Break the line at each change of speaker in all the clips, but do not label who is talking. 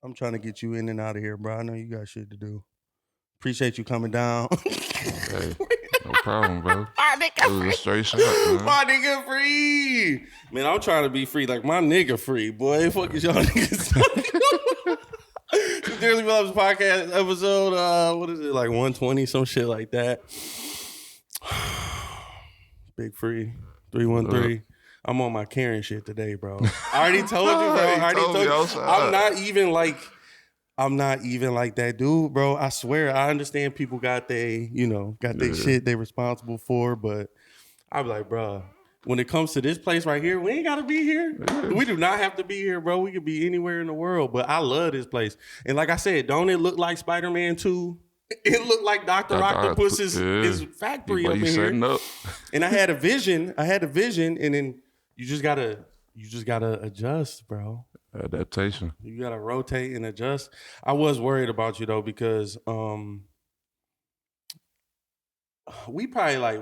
I'm trying to get you in and out of here, bro. I know you got shit to do. Appreciate you coming down.
Hey, no problem, bro.
My
It
nigga
was a
free.
straight shot, man.
My nigga free. Man, I'm trying to be free like my nigga free, boy. Fuck is y'all niggas talking? Dearly Beloved podcast episode, what is it, like 120, some shit like that. Big free, 313. I'm on my Karen shit today, bro. I already told you, bro. I already told you. I'm not even like that dude, bro. I swear. I understand people got their shit they responsible for, but I be like, bro, when it comes to this place right here, we ain't gotta be here. We do not have to be here, bro. We could be anywhere in the world, but I love this place. And like I said, don't it look like Spider-Man 2? It looked like Dr. Octopus's factory up in here.
Up.
And I had a vision, and then you just gotta adjust, bro.
Adaptation.
You gotta rotate and adjust. I was worried about you though, because we probably like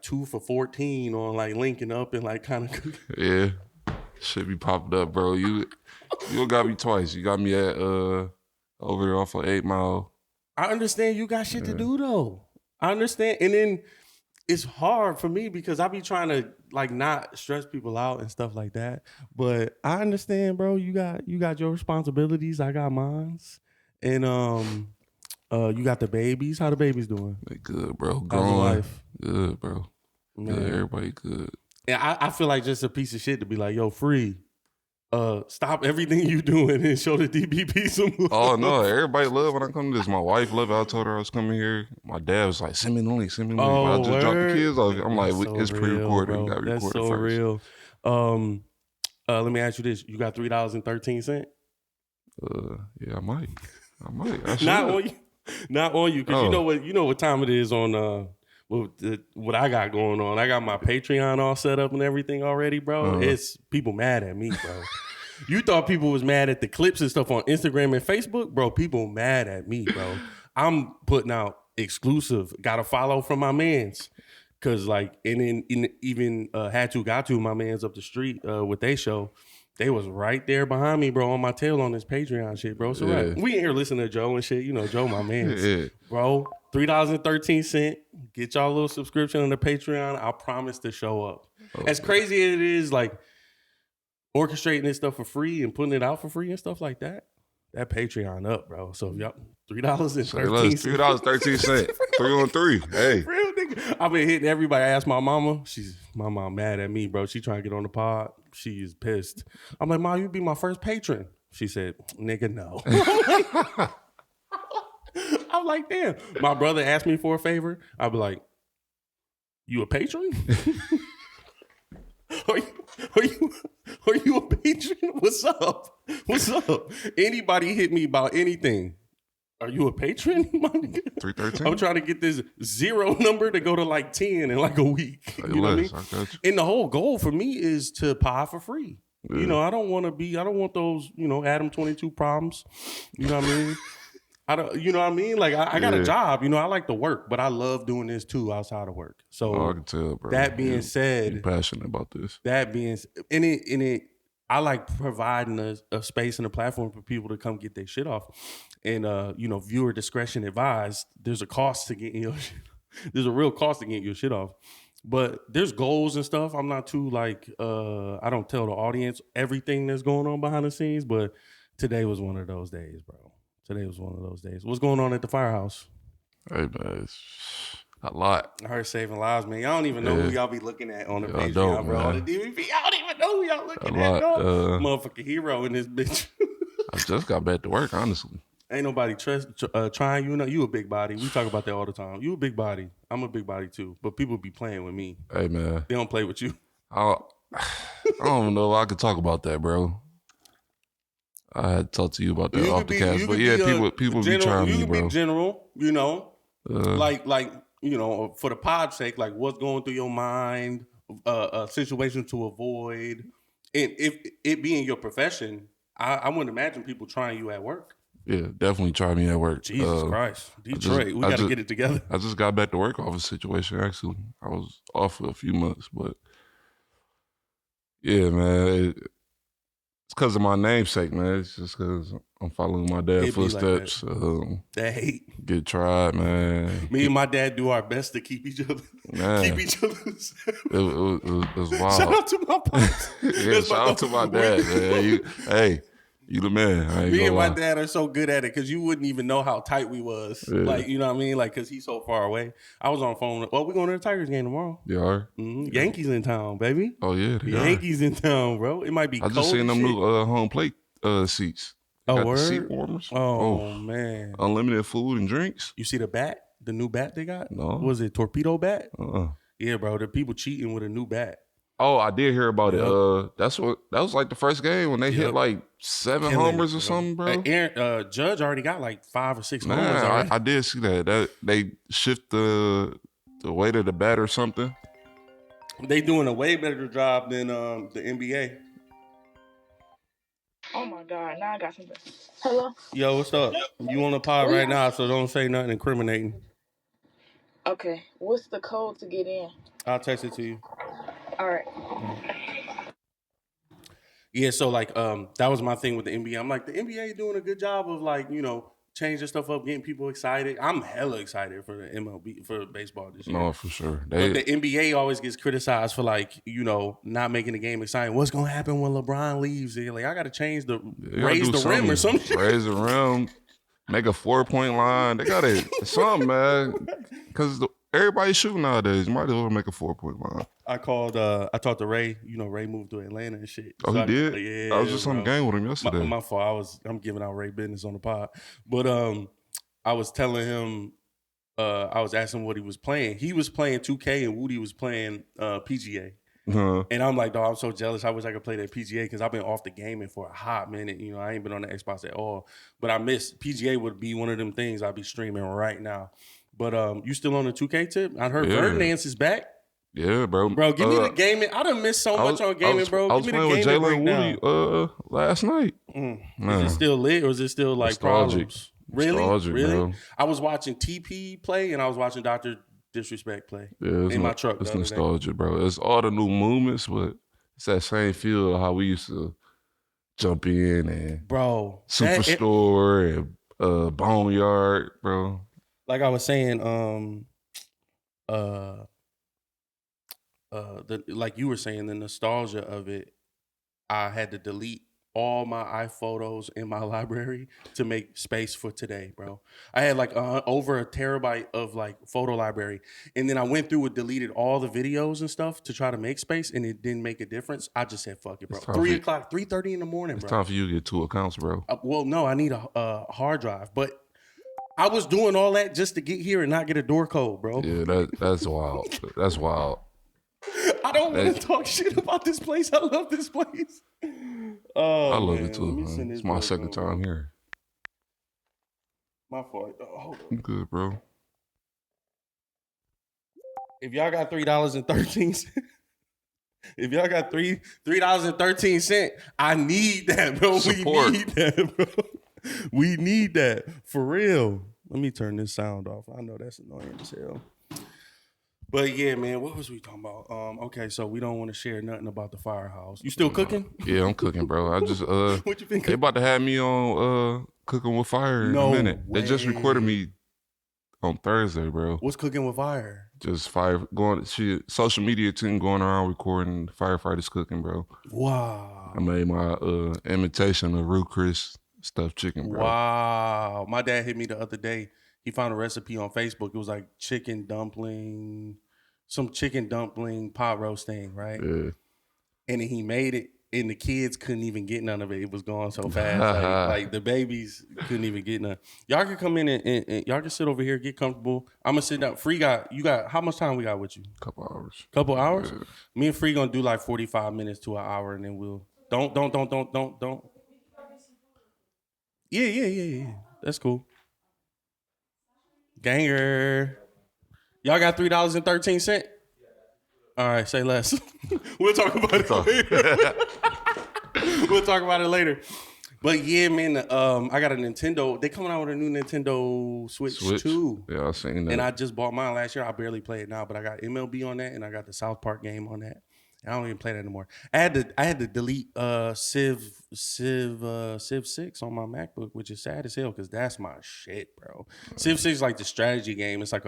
2 for 14 on like linking up and like kind of
Yeah. Shit be popped up, bro. You got me twice. You got me at over there off of 8 Mile.
I understand you got shit to do though. I understand. And then it's hard for me because I be trying to like not stress people out and stuff like that. But I understand, bro. You got your responsibilities. I got mines. And you got the babies. How the babies doing?
They good, bro.
How's the life?
Good, bro.
Man.
Good. Everybody good.
And I feel like just a piece of shit to be like, yo, free. Stop everything you doing and show the DBP some love.
Oh no, everybody love when I come to this. My wife loved it. I told her I was coming here. My dad was like, send me the link. But I just dropped the kids off. I'm like,
so
it's pre-recorded. You got
That's
recorded
so
first.
real. Let me ask you this. You got $3.13?
Yeah, I might.
Not on you. Because you know what time it is on what I got going on. I got my Patreon all set up and everything already, bro. It's people mad at me, bro. You thought people was mad at the clips and stuff on Instagram and Facebook, bro. People mad at me, bro. I'm putting out exclusive. Got to follow from my mans, cause like, and then even had to got to my mans up the street with they show. They was right there behind me, bro, on my tail on this Patreon shit, bro. So right, we in here listening to Joe and shit. You know, Joe, my man, bro. $3.13. Get y'all a little subscription on the Patreon. I promise to show up. As crazy as it is, like orchestrating this stuff for free and putting it out for free and stuff like that. That Patreon up, bro. So y'all $3.13.
$3.13. 3 on 3. Hey.
Real nigga. I've been hitting everybody. I asked my mama. My mom mad at me, bro. She trying to get on the pod. She is pissed. I'm like, Mom, you be my first patron. She said, nigga, no. I'm like, damn. My brother asked me for a favor. I'd be like, you a patron? Are you a patron? What's up? Anybody hit me about anything? Are you a patron?
313.
I'm trying to get this 0 number to go to like 10 in like a week. You know what I mean? And the whole goal for me is to pod for free. Yeah. You know, I don't want those, Adam 22 problems. You know what I mean? You know what I mean? Like I got a job, I like to work, but I love doing this too outside of work. So
I can tell, bro.
That being said,
you're passionate about this.
That being I like providing a space and a platform for people to come get their shit off. And viewer discretion advised. There's a cost to getting your shit. There's a real cost to getting your shit off. But there's goals and stuff. I'm not too like I don't tell the audience everything that's going on behind the scenes, but today was one of those days, bro. Today was one of those days. What's going on at the firehouse?
Hey, man, it's a lot.
I heard saving lives, man. Y'all don't even know who y'all be looking at on the Patreon, bro. On the DVP, y'all don't even know who y'all looking at, dog. Motherfucking hero in this bitch.
I just got back to work, honestly.
Ain't nobody trying you. You a big body. We talk about that all the time. You a big body. I'm a big body too. But people be playing with me.
Hey, man.
They don't play with you.
I don't even know if I could talk about that, bro. I had to talk to you about that off the cast, but yeah, people be trying me, bro.
You can be general, like for the pod's sake, like what's going through your mind, a situation to avoid, and if it being your profession, I wouldn't imagine people trying you at work.
Yeah, definitely try me at work.
Jesus Christ, Detroit, we got to get it together.
I just got back to work off a situation. Actually, I was off for a few months, but yeah, man. It's because of my namesake, man. It's just because I'm following my dad's footsteps.
Like that hate.
Get tried, man.
Me and my dad do our best to keep each other. Man. Keep each other.
It was wild.
Shout out to my pops.
Yeah, shout out to my dad, man. You the man.
Me and my dad are so good at it because you wouldn't even know how tight we was. Yeah. Like, you know what I mean? Like, because he's so far away. I was on the phone. Well, we're going to the Tigers game tomorrow.
You are?
Mm-hmm. Yeah. Yankees in town, baby.
Oh, yeah.
Yankees in town, bro. It might be cold.
I just seen them new home plate seats.
Oh, word?
The seat warmers.
Oh, man.
Unlimited food and drinks.
You see the bat? The new bat they got?
No.
Was it torpedo bat? Yeah, bro. The people cheating with a new bat.
Oh, I did hear about it. That was like the first game when they hit like 7 homers or something, bro.
Judge already got like 5 or 6 homers.
I did see that they shift the weight of the bat or something.
They doing a way better job than the NBA.
Oh my God! Now I got something. Hello.
Yo, what's up? You on the pod right now, so don't say nothing incriminating.
Okay. What's the code to get in?
I'll text it to you.
All right.
Yeah, so like that was my thing with the NBA. I'm like, the NBA doing a good job of like, you know, changing stuff up, getting people excited. I'm hella excited for the MLB, for baseball this year.
No, for sure.
But the NBA always gets criticized for like, you know, not making the game exciting. What's gonna happen when LeBron leaves? They're like, I gotta change raise the rim or something.
Raise the rim, make a 4-point line. They gotta something, man. Because everybody's shooting nowadays. You might as well make a 4-point line.
I talked to Ray. You know, Ray moved to Atlanta and shit.
Oh,
so
he did?
Yeah.
I was just on the game with him yesterday.
My fault. I'm giving out Ray business on the pod. But I was telling him, I was asking what he was playing. He was playing 2K and Woody was playing PGA.
Uh-huh.
And I'm like, dog, I'm so jealous. I wish I could play that PGA because I've been off the gaming for a hot minute. You know, I ain't been on the Xbox at all. But I miss PGA would be one of them things I'd be streaming right now. But you still on the 2K tip? I heard Verdansk is back.
Yeah, bro.
Bro, give me the gaming. I done missed so much on gaming, bro.
I was playing with Jalen and Woody last night.
Is it still lit or is it still like
nostalgic?
Problems? Really?
Nostalgic,
really?
Bro.
I was watching TP play and I was watching Dr. Disrespect play
in
my truck.
It's nostalgic, bro. It's all the new movements, but it's that same feel of how we used to jump in and Superstore and Boneyard, bro.
Like I was saying, like you were saying, the nostalgia of it, I had to delete all my iPhotos in my library to make space for today, bro. I had like over a terabyte of like photo library. And then I went through and deleted all the videos and stuff to try to make space and it didn't make a difference. I just said, fuck it, bro. 3:30 in the morning, bro.
It's time for you to get 2 accounts, bro.
Well, no, I need a hard drive, but I was doing all that just to get here and not get a door code, bro.
Yeah, that's wild. That's wild.
I don't want to talk shit about this place. I love this place. Oh,
I love it too, man. It's my second time here.
My fault. Hold on.
I'm good, bro.
If y'all got $3.13, if y'all got $3.13, I need that, bro.
Support.
We need that, bro. We need that for real. Let me turn this sound off. I know that's annoying as hell. But yeah, man, what was we talking about? Okay, so we don't want to share nothing about the firehouse. You still cooking?
Yeah, I'm cooking, bro. I just
what you been cooking?
They about to have me on Cooking with Fire in a minute. Way. They just recorded me on Thursday, bro.
What's Cooking with Fire?
Just social media team going around recording firefighters cooking, bro.
Wow.
I made my imitation of Ruth Chris stuffed chicken, bro.
Wow. My dad hit me the other day. He found a recipe on Facebook. It was like chicken dumpling pot roast thing, right?
Yeah.
And then he made it, and the kids couldn't even get none of it. It was going so fast. like the babies couldn't even get none. Y'all can come in and y'all can sit over here, get comfortable. I'm gonna sit down. Free you got how much time we got with you?
Couple hours.
Couple hours?
Yeah.
Me and Free gonna do like 45 minutes to an hour, and then we'll don't. Yeah. That's cool. Ganger. Y'all got $3.13? All right, say less. We'll talk about it later. We'll talk about it later. But yeah, man, I got a Nintendo. They coming out with a new Nintendo Switch 2.
Yeah, I seen that.
And I just bought mine last year. I barely play it now, but I got MLB on that, and I got the South Park game on that. I don't even play that anymore. I had to delete Civ 6 on my MacBook, which is sad as hell because that's my shit, bro. Civ 6 is like the strategy game. It's like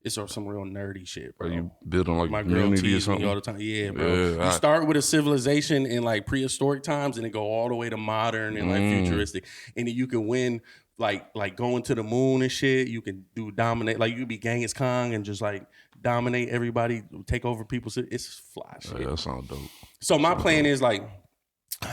it's some real nerdy shit, bro.
Are you building like
my
a
girl
community or
teases me
something?
all the time. Yeah, bro. You start with a civilization in like prehistoric times, and then go all the way to modern and like futuristic, and then you can win. Like going to the moon and shit, you can do dominate. Like you can be Genghis Khan and just like dominate everybody, take over people's. It's fly shit.
Yeah, that sounds dope.
So my plan is like,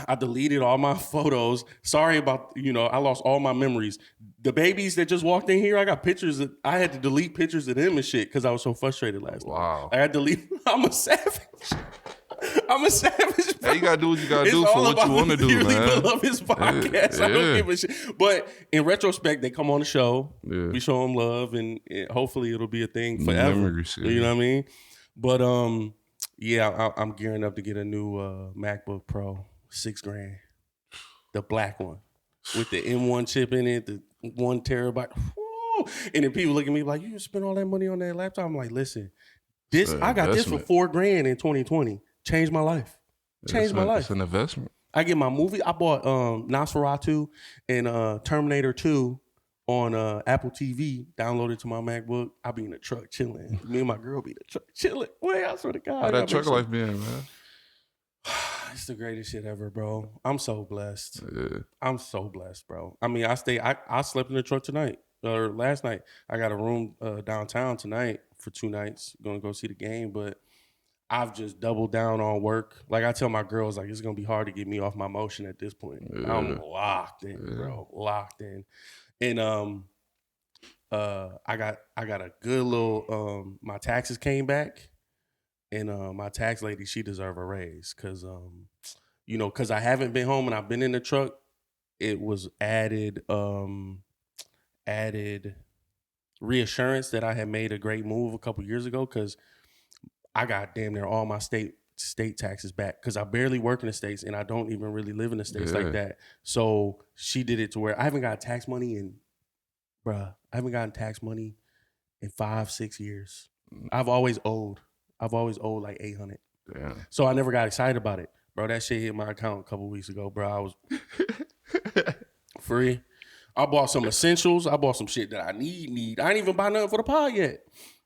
I deleted all my photos. Sorry about I lost all my memories. The babies that just walked in here, I got pictures. I had to delete pictures of them and shit because I was so frustrated last night.
Wow.
I had to delete. I'm a savage. I'm a savage. Bro.
Hey, you gotta do what you gotta do for what you want to do, man.
I love his podcast. I don't give a shit. But in retrospect, they come on the show. Yeah. We show them love, and hopefully it'll be a thing forever. Memories, yeah. You know what I mean? But yeah, I'm gearing up to get a new MacBook Pro, $6,000, the black one with the M1 chip in it, the 1 terabyte. Woo! And then people look at me like, you spent all that money on that laptop. I'm like, listen, I got this for $4,000 in 2020. Changed my life. Changed my life.
It's an investment. I
get my movie. I bought Nosferatu and Terminator 2 on Apple TV. Downloaded to my MacBook. I be in the truck chilling. Me and my girl be in the truck chilling. Wait, I swear to God.
How that truck life been, man?
It's the greatest shit ever, bro. I'm so blessed. Yeah. I'm so blessed, bro. I mean, I slept in the truck tonight or last night. I got a room downtown tonight for 2 nights. Gonna go see the game, but I've just doubled down on work. Like I tell my girls, like it's gonna be hard to get me off my motion at this point. Yeah. I'm locked in, bro. Locked in. And I got a good little my taxes came back, and my tax lady, she deserve a raise because because I haven't been home and I've been in the truck. It was added reassurance that I had made a great move a couple years ago because I got damn near all my state taxes back because I barely work in the States and I don't even really live in the States like that. So she did it to where I haven't got tax money in 5-6 years. I've always owed like $800. Yeah. So I never got excited about it. Bro, that shit hit my account a couple weeks ago, bro. I was free. I bought some essentials. I bought some shit that I need. I ain't even buy nothing for the pod yet.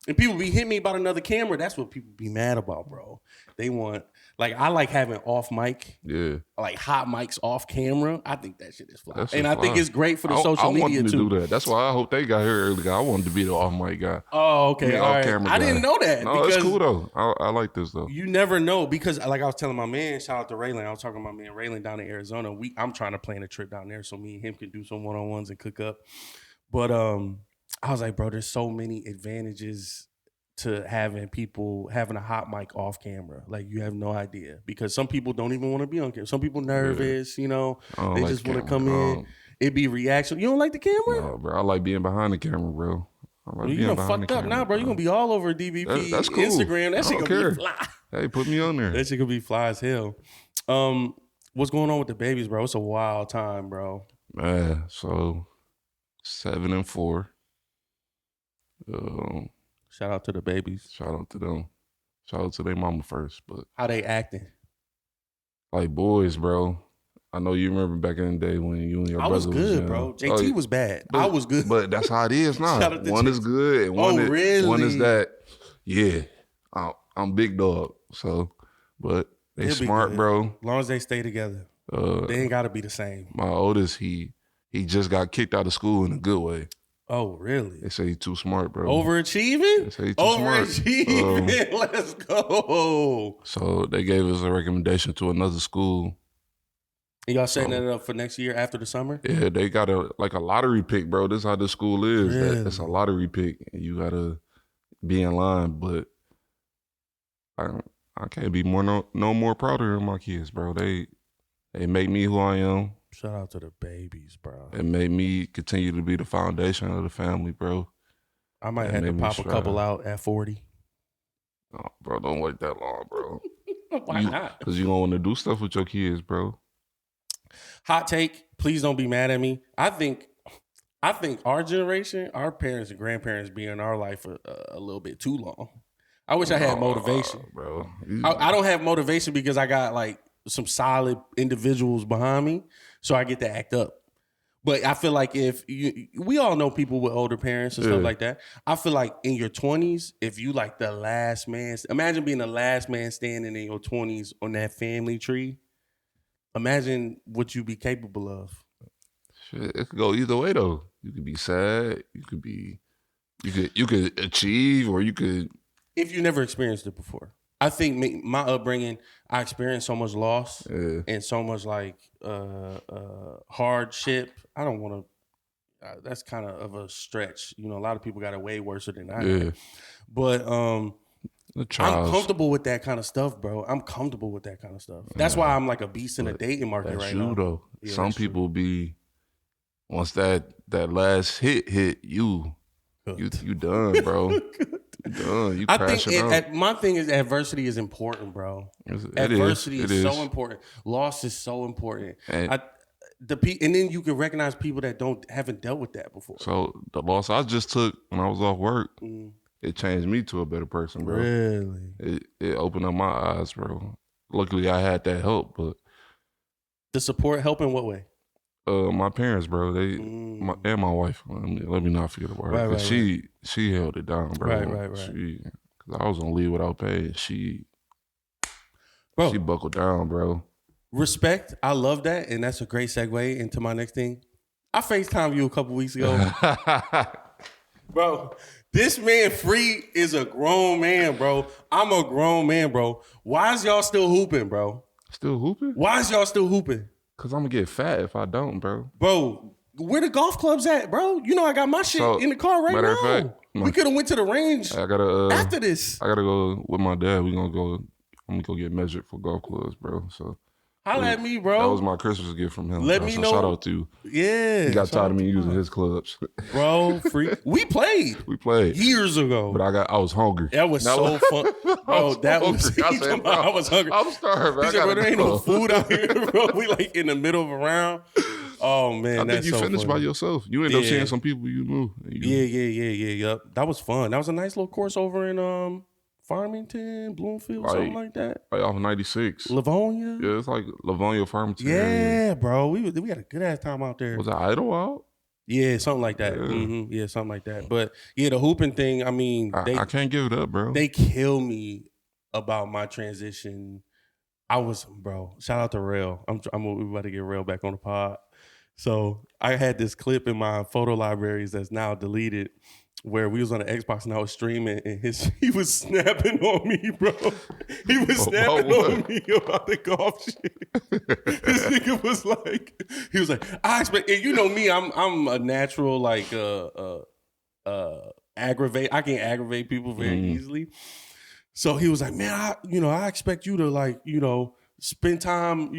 And people be hitting me about another camera. That's what people be mad about, bro. They want, like, I like having off mic. Yeah. Like hot mics off camera. I think that shit is fly. And I think it's great for the social media too.
I want to do that. That's why I hope they got here early. I wanted to be the off mic guy.
Oh, okay. All right. Camera I didn't know that.
No, it's cool though. I like this though.
You never know because, like I was telling my man, shout out to Raylan. I was talking to my man Raylan down in Arizona. I'm trying to plan a trip down there so me and him can do some one-on-ones and cook up. But I was like, bro, there's so many advantages to having a hot mic off camera. Like you have no idea because some people don't even want to be on camera. Some people nervous, they like just want to come in. It be reaction. You don't like the camera?
No, bro. I like being behind the camera, bro.
You done fucked up now, bro. You gonna be all over DVP, that's cool. Instagram. That shit gonna be fly.
Hey, put me on there.
That shit gonna be fly as hell. What's going on with the babies, bro? It's a wild time, bro.
Man, so 7 and 4.
Shout out to the babies.
Shout out to them. Shout out to their mama first. But
how they acting?
Like boys, bro. I know you remember back in the day when you and your brother was
good, bro. JT was bad. I was good.
But that's how it is now. One is good and one is that. Yeah. I'm big dog. So, but they smart, bro.
As long as they stay together. They ain't gotta be the same.
My oldest, he just got kicked out of school in a good way.
Oh, really?
They say he's too smart, bro.
Overachieving?
They say he's too smart.
Overachieving. Let's go.
So they gave us a recommendation to another school.
And y'all setting that up for next year after the summer?
Yeah, they got a lottery pick, bro. This is how the school is.
Really?
That's a lottery pick. And you got to be in line. But I can't be no more prouder of my kids, bro. They make me who I am.
Shout out to the babies, bro.
It made me continue to be the foundation of the family, bro.
I might have to pop a couple out at 40.
Oh, bro, don't wait that long, bro.
Why not?
Because you're going to do stuff with your kids, bro.
Hot take. Please don't be mad at me. I think our generation, our parents and grandparents be in our life a little bit too long. I wish I had motivation,
bro.
I don't have motivation because I got like some solid individuals behind me, so I get to act up. But I feel like we all know people with older parents and stuff like that. I feel like in your 20s, if you like the last man, imagine being the last man standing in your 20s on that family tree. Imagine what you be capable of.
Shit, it could go either way though. You could be sad. You could achieve, or you could.
If you never experienced it before. I think my upbringing, I experienced so much loss and so much like hardship. I don't want to. That's kind of a stretch. You know, a lot of people got it way worse than I had. But I'm comfortable with that kind of stuff, bro. I'm comfortable with that kind of stuff. That's why I'm like a beast in the dating market right now.
Though. Yeah, some people be once that last hit you done, bro. You crashing out.
My thing is adversity is important, bro. Adversity is so important. Loss is so important. And then you can recognize people that haven't dealt with that before.
So the loss I just took when I was off work, it changed me to a better person, bro.
Really?
It opened up my eyes, bro. Luckily I had that help, but
the support help in what way?
My parents, bro, and my wife. Let me not forget about her. She held it down, bro. Right. Cause I was gonna leave without pay. She buckled down, bro.
Respect. I love that, and that's a great segue into my next thing. I FaceTimed you a couple weeks ago, bro. This man Free is a grown man, bro. I'm a grown man, bro. Why is y'all still hooping, bro?
Still hooping?
Why is y'all still hooping?
Cause I'm gonna get fat if I don't, bro.
Bro, where the golf clubs at, bro? You know I got my shit in the car right now. Fact, we could have went to the range after this.
I gotta go with my dad. I'm gonna go get measured for golf clubs, bro. So
holla at me, bro.
That was my Christmas gift from him.
Let me know.
Shout out to you.
Yeah.
He got tired of me using his clubs.
Bro, Free. We played years ago.
But I was hungry.
That was so fun. Bro, I was hungry.
I'm starving.
He said, bro, there ain't no food out here, bro. We like in the middle of a round. Oh man,
I think you finished by yourself. You ended up seeing some people you knew.
Yeah. That was fun. That was a nice little course over in Farmington, Bloomfield, something like that.
Like off 96.
Livonia?
Yeah, it's like Livonia, Farmington.
Yeah, bro. We had a good ass time out there.
Was it Idlewild?
Yeah, something like that. Yeah, something like that. But yeah, the hooping thing, I mean,
I can't give it up, bro.
They kill me about my transition. Shout out to Rail. We about to get Rail back on the pod. So I had this clip in my photo libraries that's now deleted where we was on the Xbox and I was streaming and he was snapping on me, bro. He was snapping on me about the golf shit. This nigga was like, I expect, and you know me, I'm a natural like aggravate. I can aggravate people very easily. So he was like, man, I expect you to like, spend time,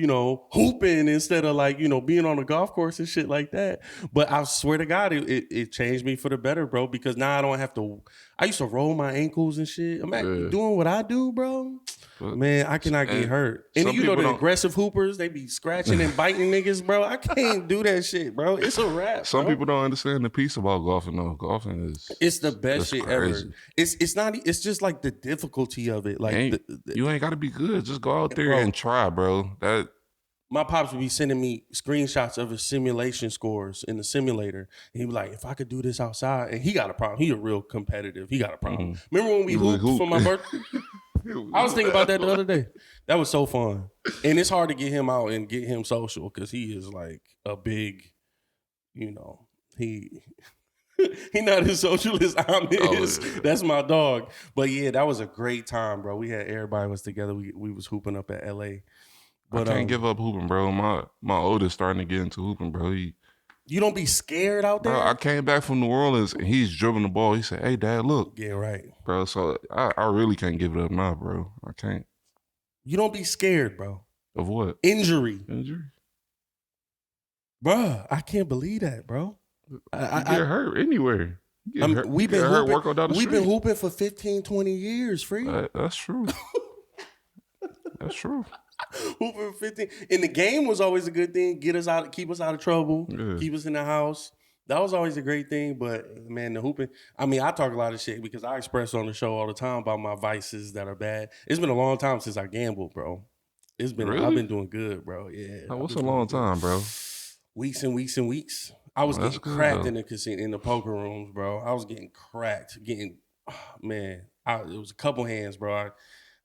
hooping instead of like, being on a golf course and shit like that. But I swear to God, it changed me for the better, bro, because now I don't have to, I used to roll my ankles and shit. I'm doing what I do, bro. Man, I cannot get hurt. And the aggressive hoopers, they be scratching and biting niggas, bro. I can't do that shit, bro. It's a wrap.
Some people don't understand the piece about golfing, though. Golfing
it's the best shit crazy. Ever. It's not. It's just like the difficulty of it. Like
you ain't got to be good. Just go out there and try, bro.
My pops would be sending me screenshots of his simulation scores in the simulator. And he'd be like, if I could do this outside, and he got a problem. He a real competitive. He got a problem. Remember when we hooped for my birthday? I was thinking about that the other day. That was so fun. And it's hard to get him out and get him social because he is like a big, he not as social as I'm is. Yeah. That's my dog. But yeah, that was a great time, bro. We had everybody was together. We was hooping up at LA. But
I can't give up hooping, bro. My oldest starting to get into hooping, bro.
You don't be scared out there?
Bro, I came back from New Orleans and he's dribbling the ball. He said, hey, Dad, look.
Yeah, right.
Bro, so I really can't give it up now, bro. I can't.
You don't be scared, bro.
Of what?
Injury. Bro, I can't believe that, bro.
I get hurt anywhere.
We've been hooping for 15, 20 years, Free.
That's true. That's true.
Hooping for 15. And the game was always a good thing. Keep us out of trouble. Yeah. Keep us in the house. That was always a great thing, but man, the hooping. I mean, I talk a lot of shit because I express on the show all the time about my vices that are bad. It's been a long time since I gambled, bro. I've been doing good, bro. Yeah.
What's a long time, bro?
Weeks and weeks and weeks. I was getting cracked in the casino, in the poker rooms, bro. I was getting cracked. It was a couple hands, bro.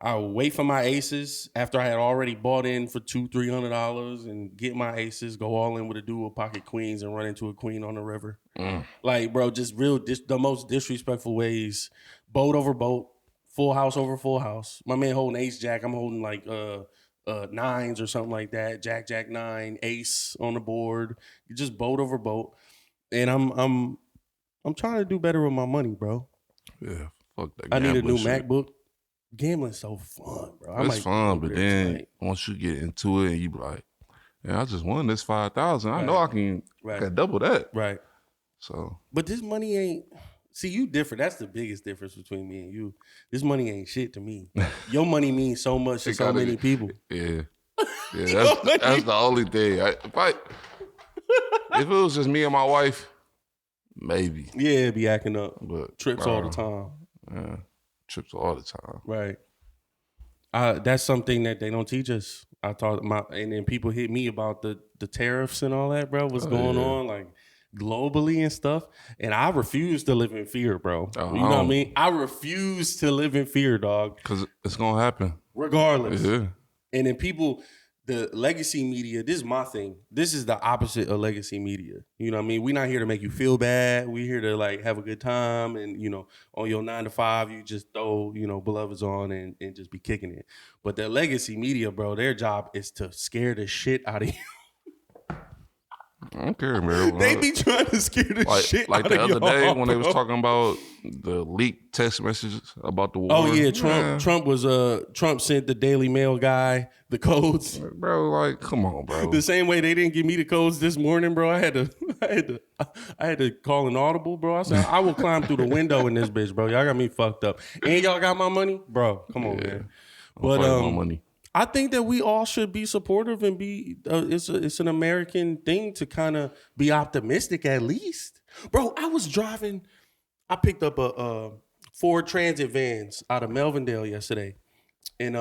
I would wait for my aces after I had already bought in for $200-$300 and get my aces, go all in with a dual pocket queens and run into a queen on the river. Like, bro, just the most disrespectful ways. Boat over boat, full house over full house. My man holding ace jack. I'm holding like nines or something like that. Jack, jack, nine, ace on the board. You just boat over boat. And I'm trying to do better with my money, bro.
Yeah, fuck that.
I need a new MacBook. Gambling's so fun, bro.
It's fun, but then once you get into it and you be like, yeah, I just won this 5,000. I know I can double that.
Right.
So,
but this money ain't. See, you different. That's the biggest difference between me and you. This money ain't shit to me. Your money means so much to so many people.
Yeah, that's the only thing. If it was just me and my wife, maybe.
Yeah, it'd be acting up.
But
trips all the time.
Yeah. Trips all the time.
Right. That's something that they don't teach us. And then people hit me about the tariffs and all that, bro. What's going on, like globally and stuff. And I refuse to live in fear, bro. You know what I mean? I refuse to live in fear, dog.
Because it's gonna happen.
Regardless.
Yeah.
And then people, the legacy media, this is my thing. This is the opposite of legacy media. You know what I mean? We're not here to make you feel bad. We're here to like have a good time. And, you know, on your 9 to 5, you just throw, you know, beloveds on and just be kicking it. But the legacy media, bro, their job is to scare the shit out of you.
I don't care, man.
They be trying to scare the shit out of you.
Like the other day when they was talking about the leaked text messages about the war.
Oh yeah, Trump sent the Daily Mail guy the codes.
Bro, like, come on, bro.
The same way they didn't give me the codes this morning, bro. I had to call an audible, bro. I said I will climb through the window in this bitch, bro. Y'all got me fucked up. And y'all got my money, bro. Come on, man. But
my money.
I think that we all should be supportive and be. It's an American thing to kind of be optimistic, at least, bro. I picked up a Ford Transit vans out of Melvindale yesterday, and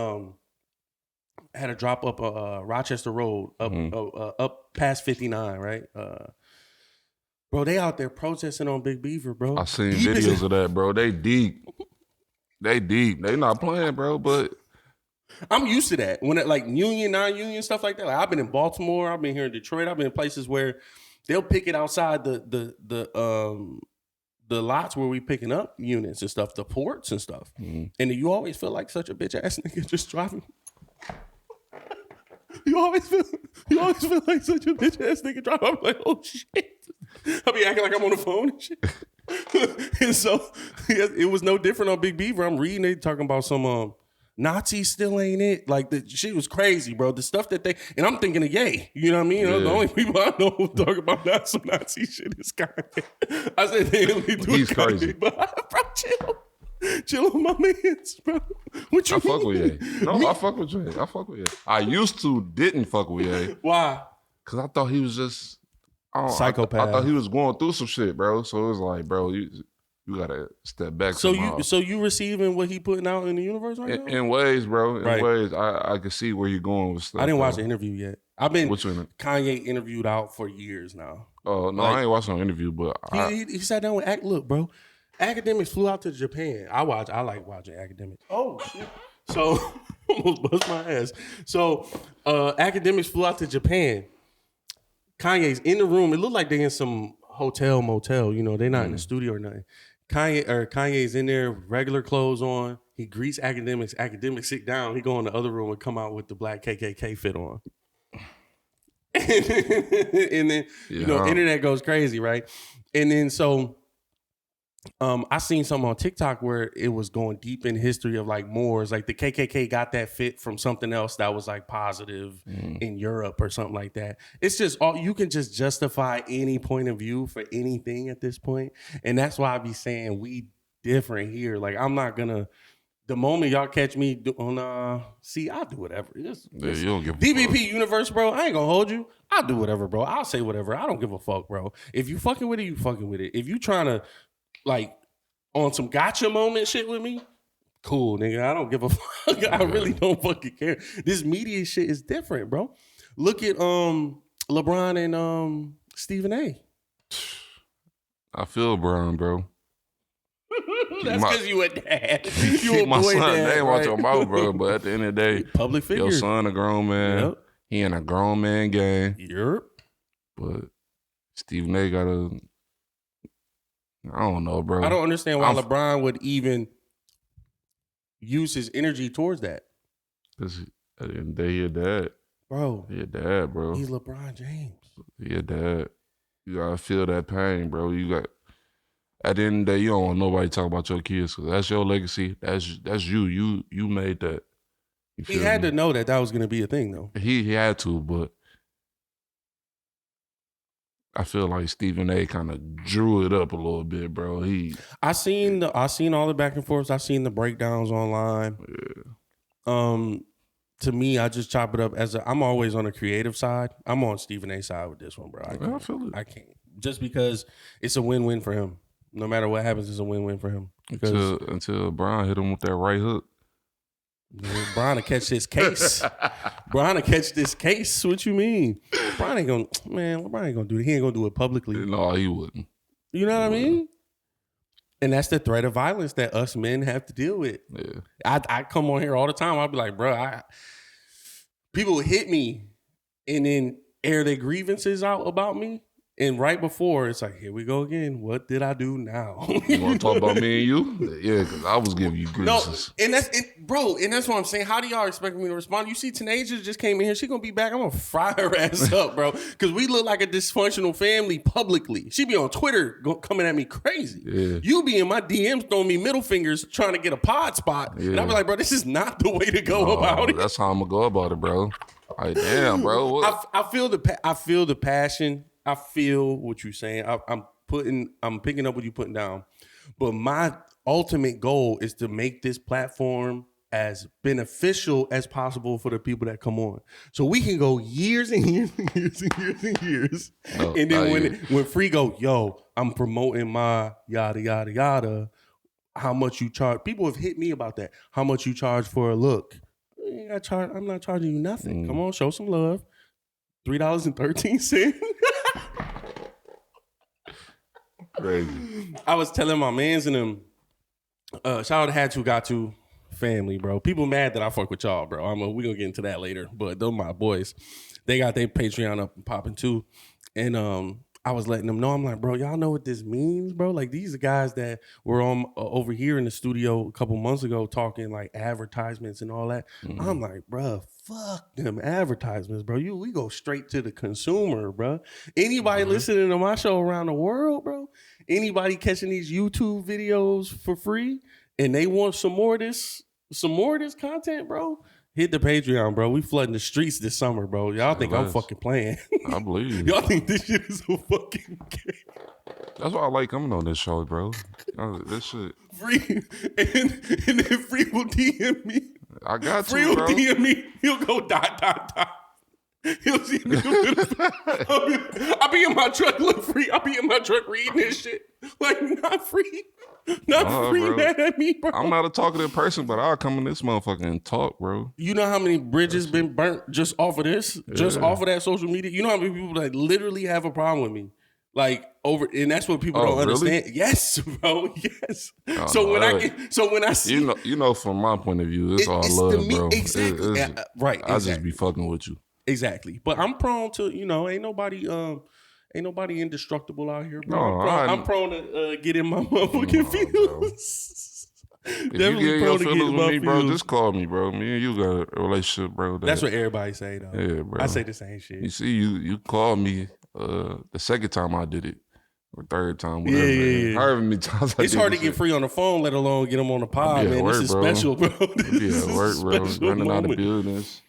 had to drop up Rochester Road up past 59, right? Bro, they out there protesting on Big Beaver, bro.
I seen videos of that, bro. They deep. They not playing, bro, but.
I'm used to that. When it like union, non-union, stuff like that. Like I've been in Baltimore, I've been here in Detroit, I've been in places where they'll pick it outside the lots where we picking up units and stuff, the ports and stuff. Mm-hmm. And you always feel like such a bitch ass nigga just driving. You always feel like such a bitch ass nigga driving. I'm like, oh shit. I be acting like I'm on the phone and shit. And so it was no different on Big Beaver. I'm reading, they talking about some Nazis still ain't it. Like the shit was crazy, bro. The stuff that and I'm thinking of Ye. You know what I mean? Yeah. The only people I know who talk about some Nazi shit is Kanye. I said they only do
He's
Kanye,
crazy.
But bro, chill on my mans, bro. What you
I fuck with Ye. No, I fuck with Ye. I used to didn't fuck with Ye.
Why?
Because I thought he was just
psychopath.
I thought he was going through some shit, bro. So it was like, bro, you gotta step back.
So you receiving what he putting out in the universe right now?
In ways, bro. In ways, I could see where you're going with stuff.
I didn't watch the interview yet. I've been Kanye interviewed out for years now.
Oh no, I ain't watched no interview, but
he sat down with look, bro. Academics flew out to Japan. I like watching Academics. Oh shit. So almost bust my ass. So Academics flew out to Japan. Kanye's in the room. It looked like they in some hotel motel. You know, they're not in the studio or nothing. Kanye's in there, regular clothes on. He greets Academics. Academics sit down. He go in the other room and come out with the black KKK fit on. And then you know, internet goes crazy, right? And then so I seen something on TikTok where it was going deep in history of like Moors. Like the KKK got that fit from something else that was like positive in Europe or something like that. It's just you can just justify any point of view for anything at this point. And that's why I be saying we different here. Like I'm not gonna. The moment y'all catch me on, see, I do whatever.
You don't give
DBP universe, bro. I ain't gonna hold you. I'll do whatever, bro. I'll say whatever. I don't give a fuck, bro. If you fucking with it, you fucking with it. If you trying to like on some gotcha moment shit with me, cool, nigga. I don't give a fuck. I really don't fucking care. This media shit is different, bro. Look at LeBron and Stephen A.
I feel Brian, bro.
That's because you a dad.
You my son name out your mouth, bro. But at the end of the day,
public figure.
Your son a grown man.
Yep.
He in a grown man game.
Yep.
But Stephen A. I don't know, bro.
I don't understand why LeBron would even use his energy towards that.
Because at the end of the day, he a dad.
Bro.
He a dad, bro.
He's LeBron James.
He a dad. You gotta feel that pain, bro. At the end of the day, you don't want nobody to talk about your kids because that's your legacy. That's you. You made that.
He had to know that was going to be a thing, though.
He had to, but I feel like Stephen A. kind of drew it up a little bit, bro.
I seen all the back and forths. I seen the breakdowns online. Yeah. To me, I just chop it up I'm always on the creative side. I'm on Stephen A. side with this one, bro.
I feel it.
I can't just because it's a win-win for him. No matter what happens, it's a win-win for him.
Until Brian hit him with that right hook.
Brian will catch this case. Brian will catch this case. What you mean? Brian ain't gonna do it. He ain't gonna do it publicly.
No, he wouldn't.
You know what I mean? And that's the threat of violence that us men have to deal with.
Yeah.
I come on here all the time. I'll be like, bro, people hit me and then air their grievances out about me. And right before, it's like, here we go again. What did I do now?
You want to talk about me and you? Yeah, because I was giving you grievances.
No, and that's it, bro. And that's what I'm saying. How do y'all expect me to respond? You see, Tanasia just came in here. She gonna be back. I'm gonna fry her ass up, bro. Because we look like a dysfunctional family publicly. She be on Twitter coming at me crazy. Yeah. You be in my DMs throwing me middle fingers trying to get a pod spot. Yeah. And I be like, bro, this is not the way to go about it.
That's how I'm gonna go about it, bro. Like, damn, bro.
I feel the passion. I feel what you're saying. I'm picking up what you're putting down. But my ultimate goal is to make this platform as beneficial as possible for the people that come on. So we can go years and years and years and years and years. No, and then when Free go, yo, I'm promoting my yada, yada, yada, how much you charge. People have hit me about that. How much you charge for a look. I'm not charging you nothing. Come on, show some love. $3.13.
Crazy.
I was telling my mans and them, shout out to Had To Got To family, bro. People mad that I fuck with y'all, bro. We gonna get into that later, but those my boys. They got their Patreon up and popping too. And I was letting them know, I'm like, bro, y'all know what this means, bro? Like, these are guys that were on over here in the studio a couple months ago talking like advertisements and all that. Mm-hmm. I'm like, bro, fuck them advertisements, bro. We go straight to the consumer, bro. Anybody listening to my show around the world, bro, anybody catching these YouTube videos for free and they want some more of this content, bro, hit the Patreon, bro. We flooding the streets this summer, bro. Y'all think I'm fucking playing.
I believe.
Y'all think this shit is a fucking game.
That's why I like coming on this show, bro. This shit.
Free. And then Free will DM me.
I got
Free
to, bro.
Free will DM me. He'll go ... He'll see me. I'll be in my truck, look Free. I'll be in my truck reading this shit. Like, not Free. Not Free
bro.
mad at me, bro.
I'm not a talkative person, but I'll come in this motherfucker and talk, bro.
You know how many bridges been burnt just off of this? Yeah. Just off of that social media? You know how many people that literally have a problem with me? Like, and that's what people don't understand. Really? Yes, bro. Yes. When I see,
you know, from my point of view, it's all love, bro.
Exactly. Right.
I just be fucking with you.
Exactly. But I'm prone to, ain't nobody indestructible out here, bro.
No,
I'm prone to get in my motherfucking feelings.
If Definitely you get your feelings with me, bro, just call me, bro. Me and you got a relationship, bro.
That's what everybody say, though.
Yeah, bro.
I say the same shit.
You see, you called me the second time I did it, or third time, whatever.
Yeah.
However many times
it's hard to get Free on the phone, let alone get them on the pod, man. This is special, bro.
This is work, bro. Running out of business.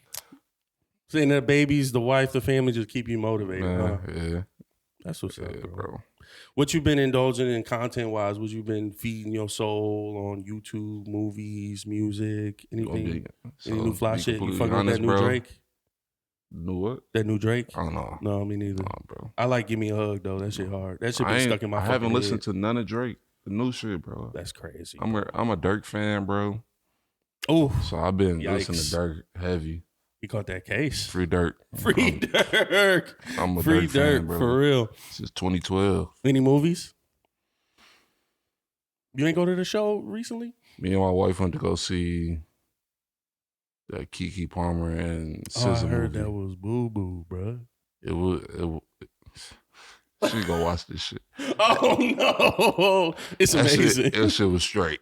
Saying that babies, the wife, the family just keep you motivated.
Man, yeah.
That's what's up, bro. What you been indulging in content-wise? What you been feeding your soul on YouTube, movies, music, anything? Any new fly shit? You fucking with that new Drake?
New what?
That new Drake?
I don't know.
No, me neither.
Nah, bro.
I like Give Me a Hug though. That shit hard. That shit been stuck in my fucking head.
I haven't listened to none of Drake. The new shit, bro.
That's crazy.
I'm a Dirk fan, bro.
Oh,
so I've been listening to Dirk heavy.
He caught that case.
Free Dirk.
Dirk.
I'm a
Free
Dirk fan, bro.
For real.
Since 2012.
Any movies? You ain't go to the show recently?
Me and my wife went to go see that Keke Palmer and SZA
I heard
movie.
that was boo boo, bro.
It was. She go watch this shit.
Oh no, it's amazing.
That shit was straight.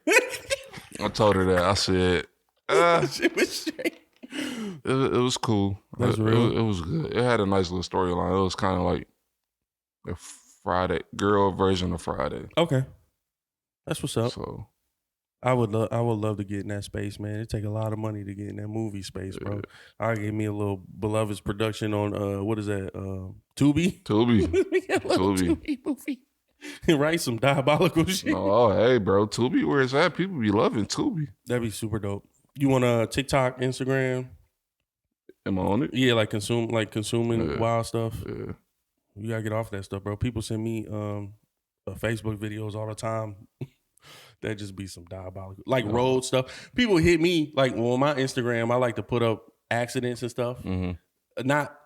I told her that. I said,
shit was straight.
It was cool.
That's real.
It was good. It had a nice little storyline. It was kind of like a Friday girl version of Friday.
Okay, that's what's up.
So
I would love to get in that space, man. It take a lot of money to get in that movie space, bro. Yeah. I give me a little Beloved's production on what is that? Tubi.
Tubi
movie. Write some diabolical shit.
Oh, hey, bro, Tubi, where it's at? People be loving Tubi.
That'd be super dope. You want TikTok, Instagram?
Am I on it?
Yeah, consuming wild stuff.
Yeah.
You gotta get off that stuff, bro. People send me Facebook videos all the time. That just be some diabolical, road stuff. People hit me on my Instagram. I like to put up accidents and stuff, not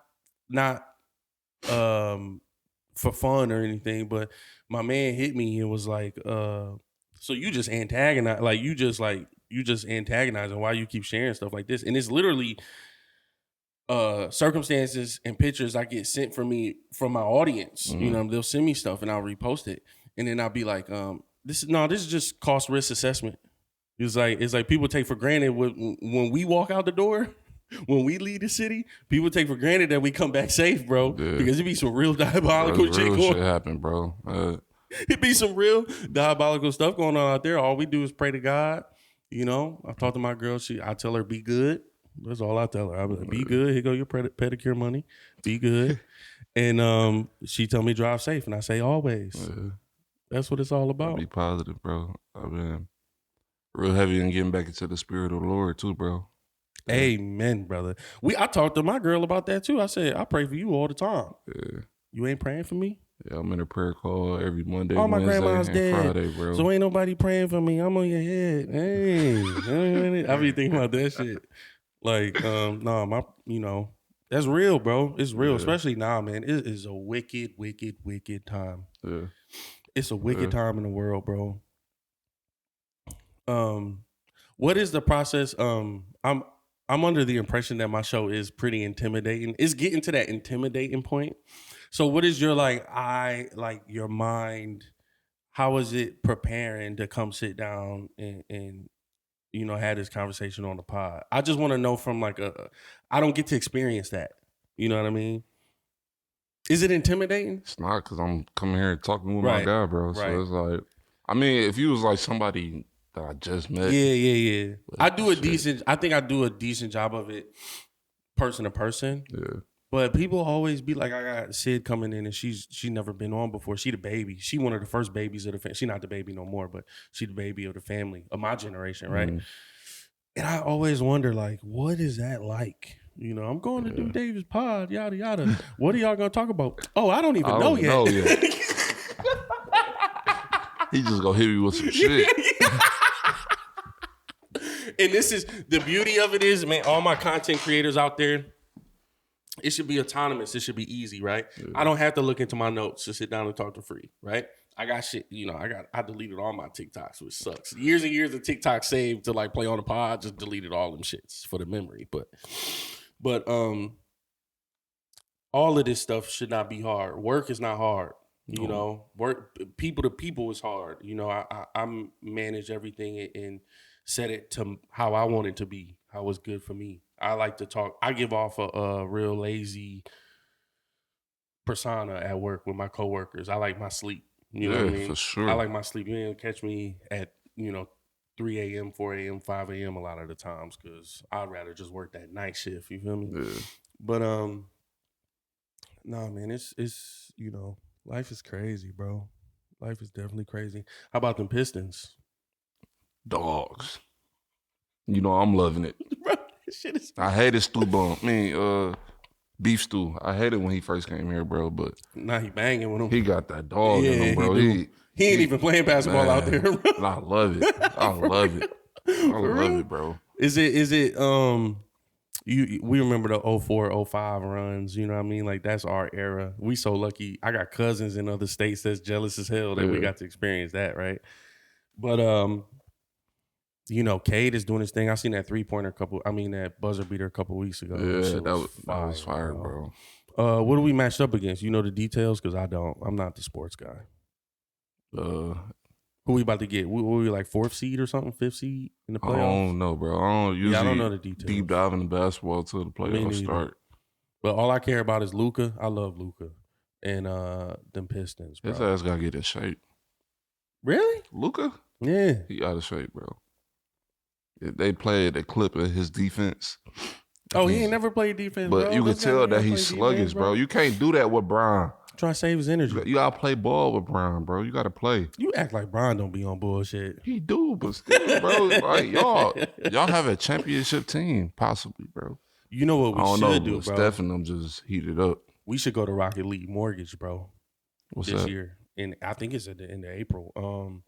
for fun or anything. But my man hit me and was like, "So you just antagonize, you just antagonizing. Why you keep sharing stuff like this?" And it's literally circumstances and pictures I get sent from my audience. You know, they'll send me stuff and I'll repost it, and then I'll be like, This is just cost risk assessment. It's like people take for granted when we walk out the door, when we leave the city, people take for granted that we come back safe, bro. Yeah. Because it be some real diabolical shit
happen, bro.
It be some real diabolical stuff going on out there. All we do is pray to God. You know, I talk to my girl. I tell her be good. That's all I tell her. I be like, be good. Here go your pedicure money. Be good. And she tell me drive safe, and I say always. Yeah. That's what it's all about.
Be positive, bro. I've been real heavy in getting back into the spirit of the Lord too, bro.
Yeah. Amen, brother. I talked to my girl about that too. I said, I pray for you all the time. Yeah. You ain't praying for me?
Yeah, I'm in a prayer call every Monday,
my
Wednesday,
grandma's
and
dead.
Friday, bro.
So ain't nobody praying for me. I'm on your head. Hey. I be thinking about that shit. That's real, bro. It's real, especially now, man. It is a wicked, wicked, wicked time. Yeah. It's a wicked time in the world, bro. What is the process? I'm under the impression that my show is pretty intimidating. It's getting to that intimidating point. So what is your your mind? How is it preparing to come sit down and have this conversation on the pod? I just want to know from I don't get to experience that. You know what I mean? Is it intimidating?
It's not, because I'm coming here talking with my guy, bro. So it's like, I mean, if you was like somebody that I just met.
Yeah. I think I do a decent job of it person to person. Yeah. But people always be like, I got Sid coming in and she never been on before. She the baby. She one of the first babies of the family. She not the baby no more, but she the baby of the family, of my generation, right? And I always wonder, what is that like? You know, I'm going to do Davis pod, yada, yada. What are y'all going to talk about? Oh, I don't even know yet.
He just going to hit me with some shit.
And this is, the beauty of it is, man, all my content creators out there, it should be autonomous. It should be easy, right? Yeah. I don't have to look into my notes to sit down and talk to Free, right? I got shit, I deleted all my TikToks, which sucks. Years and years of TikTok saved to play on the pod, just deleted all them shits for the memory. But all of this stuff should not be hard. Work is not hard. You know, work people to people is hard. You know, I manage everything and set it to how I want it to be, how it's good for me. I like to talk. I give off a real lazy persona at work with my coworkers. I like my sleep. You know what I mean?
For sure.
I like my sleep. You ain't catch me at 3 a.m., 4 a.m., 5 a.m. a lot of the times because I'd rather just work that night shift. You feel me? Yeah. But nah, man, it's life is crazy, bro. Life is definitely crazy. How about them Pistons?
Dogs. I'm loving it.
Bro, this shit is.
I hate it, Stu Bum. I mean, Beef stew. I hated when he first came here, bro, but
now he banging with him.
He got that dog in him, bro.
He ain't even playing basketball out there, bro.
I love it. I love it. I love it, bro.
Is it we remember the 04, 05 runs, you know what I mean? Like that's our era. We so lucky. I got cousins in other states that's jealous as hell that we got to experience that, right? But you know, Cade is doing his thing. I seen that that buzzer beater a couple weeks ago.
Yeah, that was fire, bro.
What do we matched up against? You know the details? Because I don't. I'm not the sports guy. Who we about to get? We like 4th seed or something? 5th seed in the playoffs?
I don't know, bro. I don't know the details. Deep dive into basketball till the playoffs start.
But all I care about is Luka. I love Luka. And them Pistons, bro.
His ass got to get in shape.
Really?
Luka?
Yeah.
He out of shape, bro. They played a clip of his defense.
Oh, he ain't never played defense,
but you can tell that he's sluggish, bro. You can't do that with Brian.
Try to save his energy.
You gotta play ball with Brian, bro. You gotta play.
You act like Brian don't be on bullshit.
He do, but still, bro. Like y'all have a championship team, possibly, bro.
You know what we should do, bro?
Steph and them just heated up.
We should go to Rocket League Mortgage, bro.
What's
this
that?
year? And I think it's at the end of April.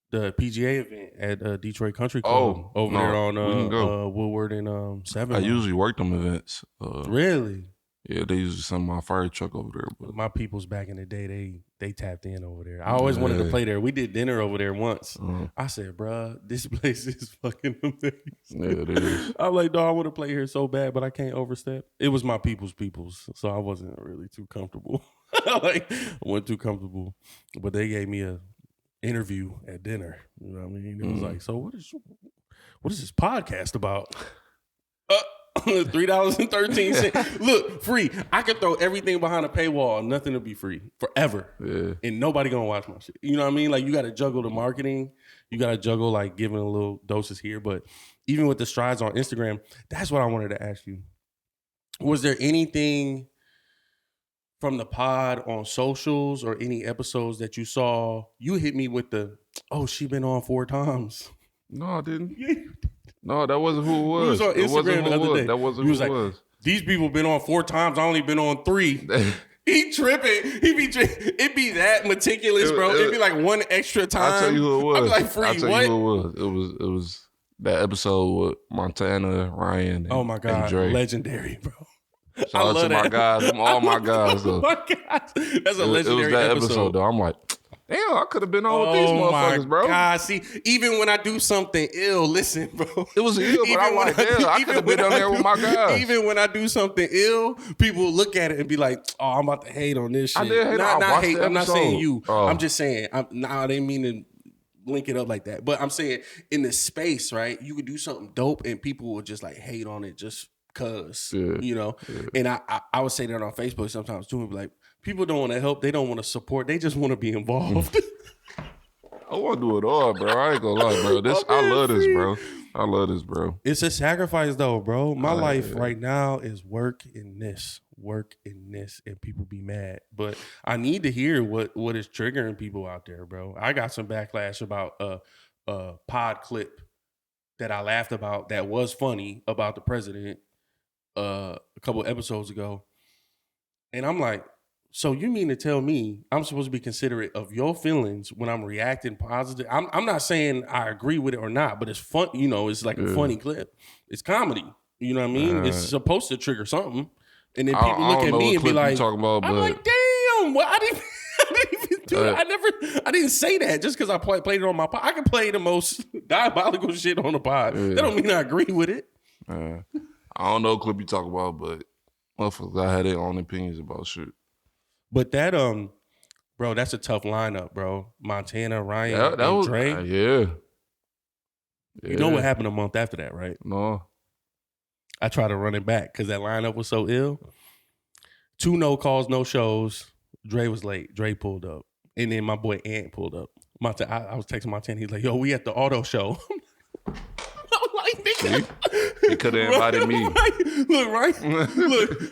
The PGA event at Detroit Country Club there on Woodward and 7.
I usually work them events.
Really?
Yeah, they usually send my fire truck over there. But
my peoples back in the day, they tapped in over there. I always wanted to play there. We did dinner over there once. I said, bruh, this place is fucking amazing.
Yeah, it is.
I'm like, dog, I want to play here so bad, but I can't overstep. It was my people's, so I wasn't really too comfortable. I wasn't too comfortable. But they gave me a interview at dinner. You know what I mean? It was like, so what is this podcast about? $3.13. Look, free. I could throw everything behind a paywall. Nothing to be free forever.
Yeah.
And nobody gonna watch my shit. You know what I mean? Like you got to juggle the marketing. You got to juggle like giving a little doses here. But even with the strides on Instagram, that's what I wanted to ask you. Was there anything from the pod on socials or any episodes that you saw? You hit me with she been on 4 times.
No, I didn't. No, that wasn't who it was.
He was on Instagram the other day.
That wasn't who it was.
These people been on 4 times. I only been on 3. He tripping. It be that meticulous, bro. It'd be like one extra time.
I'll tell you who it was.
I'd be like, free,
I'll tell you who it was. It was that episode with Montana, Ryan, and Dre.
Legendary, bro.
Shout out to my guys. All my guys, though.
Oh my gosh. That's a legendary
It was that episode, though. I'm like, damn, I could have been on with these motherfuckers, bro.
God, see, even when I do something ill, listen, bro.
It was ill, but I'm like, damn, I could have been on there with my guys.
Even when I do something ill, people look at it and be like, oh, I'm about to hate on this shit.
I did hate on
I'm not saying you. I'm just saying, I didn't mean to link it up like that. But I'm saying in the space, right, you could do something dope and people will just like hate on it just because, you know. And I would say that on Facebook sometimes too, and be like, people don't want to help. They don't want to support. They just want to be involved.
I want to do it all, bro. I ain't gonna lie, bro. I love this, bro. I love this, bro.
It's a sacrifice, though, bro. My life right now is work in this, and people be mad. But I need to hear what is triggering people out there, bro. I got some backlash about a pod clip that I laughed about that was funny about the president a couple episodes ago. And I'm like, so you mean to tell me I'm supposed to be considerate of your feelings when I'm reacting positive? I'm not saying I agree with it or not, but it's fun. You know, it's like a funny clip. It's comedy. You know what I mean? It's supposed to trigger something. And then people look at me and be like, I'm like, damn, well, I didn't even do it. I didn't say that just because I played it on my pod. I can play the most diabolical shit on the pod. That don't mean I agree with it.
I don't know what clip you talk about, but motherfuckers, I had their own opinions about shit.
But that, bro, that's a tough lineup, bro. Montana, Ryan, and Dre.
Yeah.
You know what happened a month after that, right?
No.
I tried to run it back because that lineup was so ill. 2 no calls, no shows. Dre was late. Dre pulled up. And then my boy Ant pulled up. I was texting Montana. He's like, yo, we at the auto show. I'm like, nigga.
He could have invited me.
Look,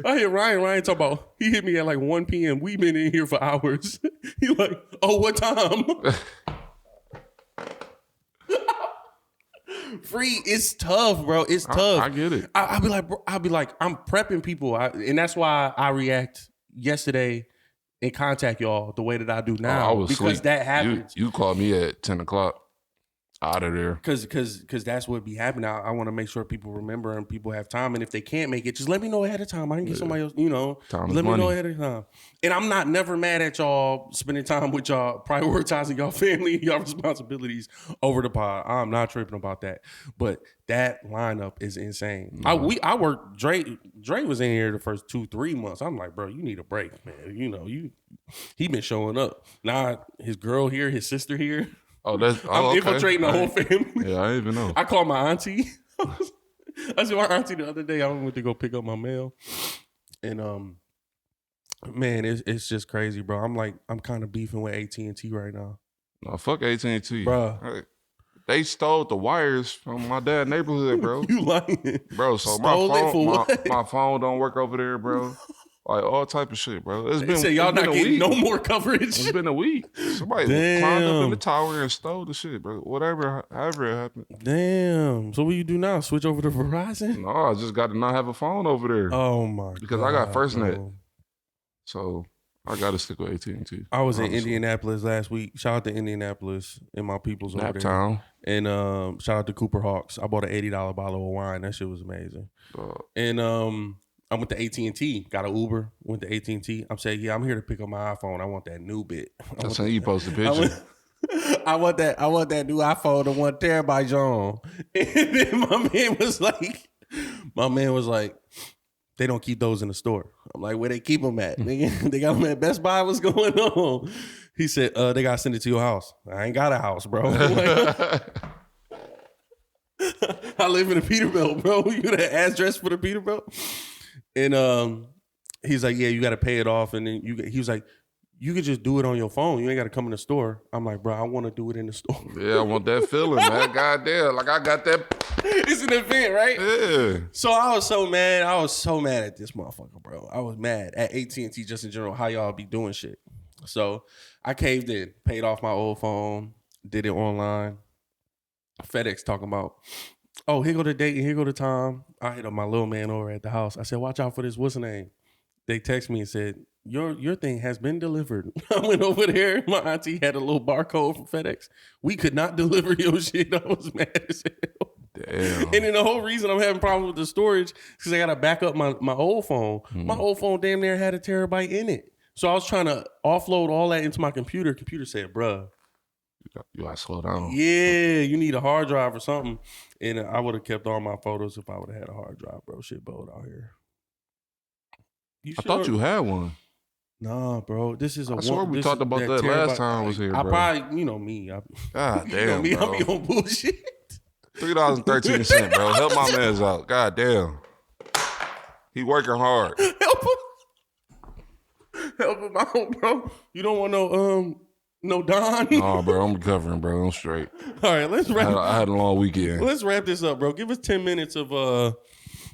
I hear Ryan talk about, he hit me at like 1 p.m. We've been in here for hours. He like, oh, what time? Free, it's tough, bro. It's tough.
I get it.
I'll be like, bro, I'm prepping people, and that's why I react yesterday and contact y'all the way that I do now.
I was
because
asleep.
That happens.
You called me at 10 o'clock. Out of there.
Because that's what be happening. I want to make sure people remember and people have time. And if they can't make it, just let me know ahead of time. I can get somebody else,
Time
let me
money.
know ahead of time. And I'm never mad at y'all spending time with y'all, prioritizing y'all family and y'all responsibilities over the pod. I'm not tripping about that. But that lineup is insane. I worked, Dre was in here the first 2-3 months. I'm like, bro, you need a break, man. He been showing up. Now his girl here, his sister here.
I'm
okay. Infiltrating the whole family.
Yeah, I didn't even know.
I called my auntie. I said my auntie the other day. I went to go pick up my mail, and man, it's just crazy, bro. I'm kind of beefing with AT&T right now.
No, fuck AT&T,
bro.
Hey, they stole the wires from my dad's neighborhood, bro.
You lying,
bro? So my phone don't work over there, bro. Like all type of shit, bro.
They say y'all not getting no more coverage.
It's been a week. Somebody climbed up in the tower and stole the shit, bro. However it happened.
Damn. So what you do now? Switch over to Verizon?
No, I just got to not have a phone over there.
Oh my god.
Because I got FirstNet. So I got to stick with AT&T.
I was in Indianapolis last week. Shout out to Indianapolis and my peoples over there.
Naptown.
And shout out to Cooper Hawks. I bought an $80 bottle of wine. That shit was amazing. And I went to AT&T, got an Uber, went to AT&T. I'm saying, yeah, I'm here to pick up my iPhone. I want that new bit.
That's how you post a picture.
I want that new iPhone, the 1 terabyte John. And then my man was like, they don't keep those in the store. I'm like, where they keep them at? They got them at Best Buy. What's going on? He said, they got to send it to your house. I ain't got a house, bro. I live in a Peterbilt, bro. You got an address for the Peterbilt? And he's like, yeah, you got to pay it off. And then he was like, you could just do it on your phone. You ain't got to come in the store. I'm like, bro, I want to do it in the store.
Yeah, I want that feeling, man. Goddamn. Like I got that.
It's an event, right?
Yeah.
So I was so mad. I was so mad at this motherfucker, bro. I was mad at AT&T just in general, how y'all be doing shit. So I caved in, paid off my old phone, did it online. FedEx talking about, oh, here go the date and here go the time. I hit up my little man over at the house. I said, watch out for this. What's the name? They text me and said, your thing has been delivered. I went over there. My auntie had a little barcode from FedEx. We could not deliver your shit. I was mad as hell.
Damn.
And then the whole reason I'm having problems with the storage is because I got to back up my old phone. My old phone damn near had a terabyte in it. So I was trying to offload all that into my computer. Computer said, bruh,
you gotta slow down.
Yeah, you need a hard drive or something. And I would have kept all my photos if I would have had a hard drive, bro. Shit bold out here.
I thought you had one.
Nah, bro. This is a
I swear we talked about that last time I was here, bro.
I probably, me.
God damn,
me,
bro.
I be on bullshit.
$3.13, bro. Help my mans out. God damn. He working hard.
Help him out, bro. You don't want no Don?
Nah, bro. I'm recovering, bro. I'm straight.
All right, let's wrap.
I had a long weekend.
Let's wrap this up, bro. Give us 10 minutes of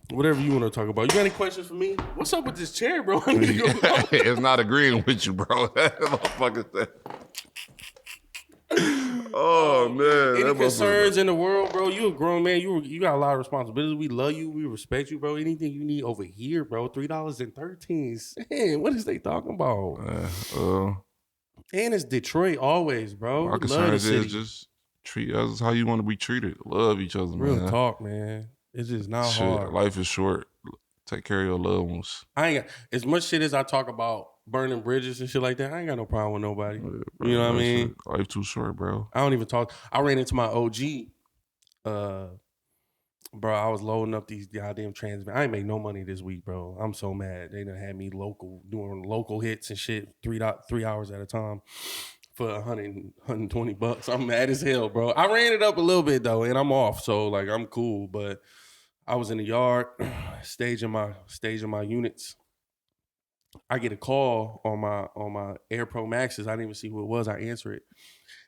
whatever you want to talk about. You got any questions for me? What's up with this chair, bro? I need to go.
It's not agreeing with you, bro. That motherfucker. Oh man.
Any concerns in the world, bro? You a grown man. You got a lot of responsibilities. We love you. We respect you, bro. Anything you need over here, bro. $3.13. What is they talking about? And it's Detroit always, bro.
My concern is just treat others how you want to be treated. Love each other, man.
Real talk, man. It's just not hard.
Life is short. Take care of your loved ones.
I ain't got as much shit as I talk about burning bridges and shit like that. I ain't got no problem with nobody. Yeah, bro, you know what I mean?
Life too short, bro.
I don't even talk. I ran into my OG. Bro, I was loading up these goddamn transmitters. I ain't make no money this week, bro. I'm so mad. They done had me doing local hits and shit 3 hours at a time for $120. I'm mad as hell, bro. I ran it up a little bit though, and I'm off, so like I'm cool. But I was in the yard staging my units. I get a call on my Air Pro Maxes. I didn't even see who it was. I answer it.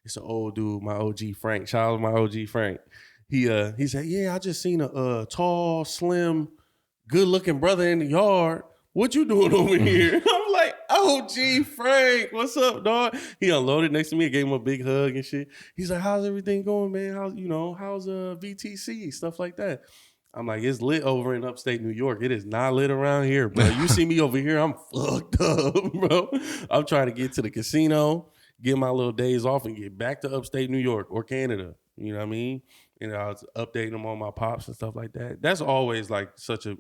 It's an old dude, my OG Frank. Shout out to my OG Frank. He said, yeah, I just seen a tall, slim, good-looking brother in the yard. what you doing over here? I'm like, oh, G, Frank, what's up, dog? He unloaded next to me. I gave him a big hug and shit. He's like, how's everything going, man? How's VTC, stuff like that. I'm like, it's lit over in upstate New York. It is not lit around here, bro. You see me over here, I'm fucked up, bro. I'm trying to get to the casino, get my little days off, and get back to upstate New York or Canada. You know what I mean? And I was updating them on my pops and stuff like that. That's always like such a,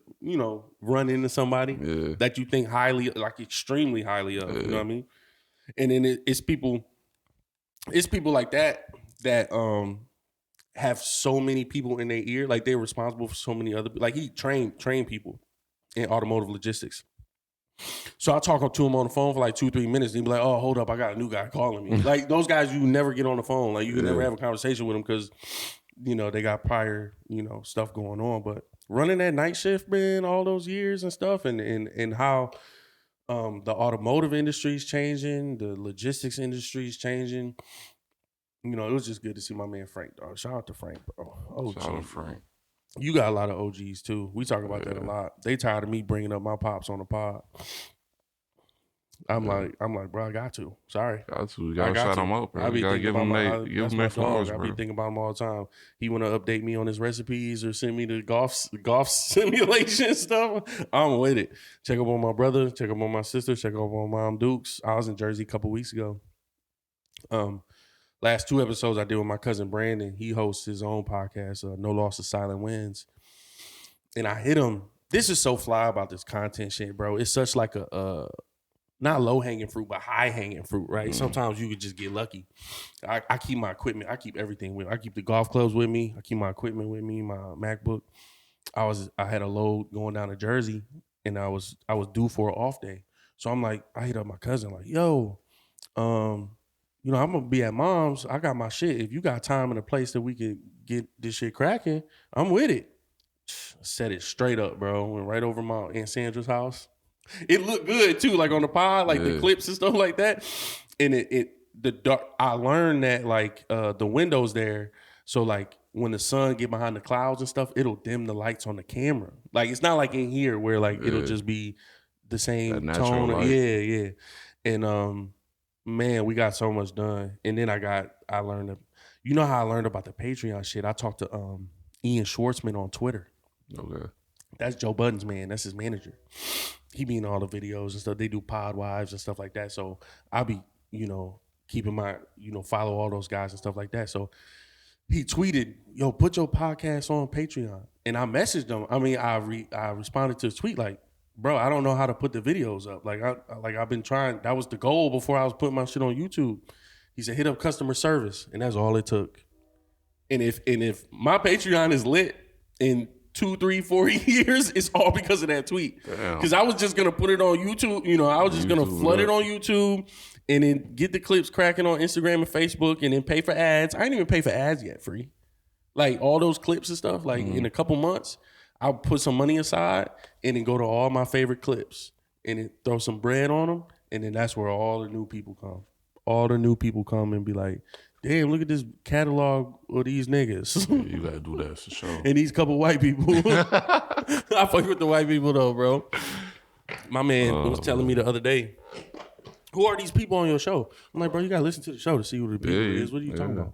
run into somebody that you think highly, like extremely highly of. You know what I mean? And then it's people like that have so many people in their ear, like they're responsible for so many other, like he trained people in automotive logistics. So I talk to him on the phone for like 2-3 minutes and he'd be like, oh, hold up, I got a new guy calling me. Like those guys, you never get on the phone. Like you can never have a conversation with them because, they got prior, stuff going on. But running that night shift, man, all those years and stuff and how the automotive industry is changing, the logistics industry is changing. It was just good to see my man Frank, dog. Shout out to Frank, bro.
Shout out to Frank.
You got a lot of OGs too. We talk about that a lot. They tired of me bringing up my pops on the pod. I'm like, bro, I got to. Sorry.
Got to. You gotta shout him up, bro. You gotta give him their flowers, bro.
I be thinking about him all the time. He want to update me on his recipes or send me the golf simulation stuff. I'm with it. Check up on my brother. Check up on my sister. Check up on Mom Dukes. I was in Jersey a couple weeks ago. Last 2 episodes I did with my cousin Brandon. He hosts his own podcast, No Loss of Silent Wins. And I hit him. This is so fly about this content shit, bro. It's such like a not low-hanging fruit, but high-hanging fruit, right? Sometimes you could just get lucky. I keep my equipment. I keep everything with me. I keep the golf clubs with me. I keep my equipment with me, my MacBook. I had a load going down to Jersey, and I was due for an off day. So I'm like, I hit up my cousin like, yo, I'm going to be at mom's. I got my shit. If you got time and a place that we could get this shit cracking, I'm with it. Set it straight up, bro. Went right over my Aunt Sandra's house. It looked good too, like on the pod, like the clips and stuff like that. And the dark. I learned that like the windows there. So like when the sun get behind the clouds and stuff, it'll dim the lights on the camera. Like it's not like in here where like it'll just be the same tone. Yeah. And man, we got so much done. And then I learned how I learned about the Patreon shit. I talked to Ian Schwartzman on Twitter.
Okay.
That's Joe Budden's man. That's his manager. He be in all the videos and stuff. They do pod wives and stuff like that. So I'll be, keeping my, follow all those guys and stuff like that. So he tweeted, yo, put your podcast on Patreon. And I messaged him. I mean, I responded to his tweet like, bro, I don't know how to put the videos up. I've been trying. That was the goal before I was putting my shit on YouTube. He said, hit up customer service. And that's all it took. And if my Patreon is lit in 2, 3, 4 years, it's all because of that tweet. Because I was just going to put it on YouTube. I was just going to flood it on YouTube and then get the clips cracking on Instagram and Facebook and then pay for ads. I ain't even pay for ads yet, free. Like all those clips and stuff, like in a couple months, I'll put some money aside and then go to all my favorite clips and then throw some bread on them. And then that's where all the new people come. All the new people come and be like, damn, look at this catalog of these niggas.
Yeah, you gotta do that for sure.
And these couple white people. I fuck with the white people though, bro. My man was telling me the other day, who are these people on your show? I'm like, bro, you gotta listen to the show to see who the people is. What are you talking about?